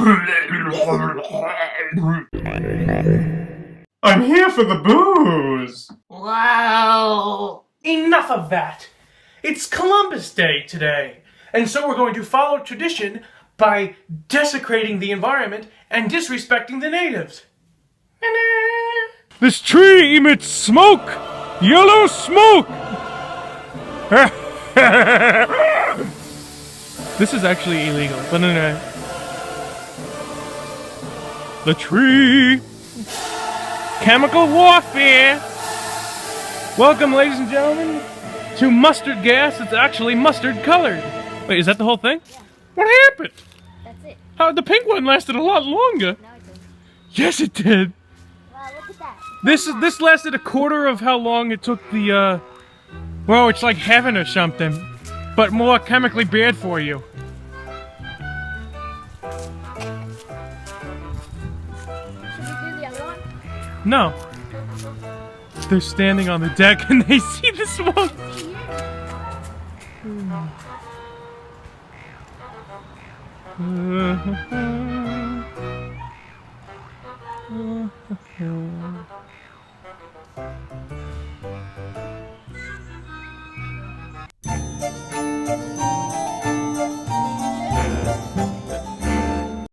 I'm here for the booze. Wow! Enough of that! It's Columbus Day today, and so we're going to follow tradition by desecrating the environment and disrespecting the natives. This tree emits smoke! Yellow smoke! This is actually illegal, but anyway. The tree! Chemical warfare! Welcome, ladies and gentlemen, to mustard gas. It's actually mustard colored. Wait, is that the whole thing? Yeah. What happened? That's it. How the pink one lasted a lot longer. No, it doesn't. Yes, it did. Wow, look at that. This lasted a quarter of how long it took the well, it's like heaven or something, but more chemically bad for you. Should we do the other one? No. They're standing on the deck and they see the smoke.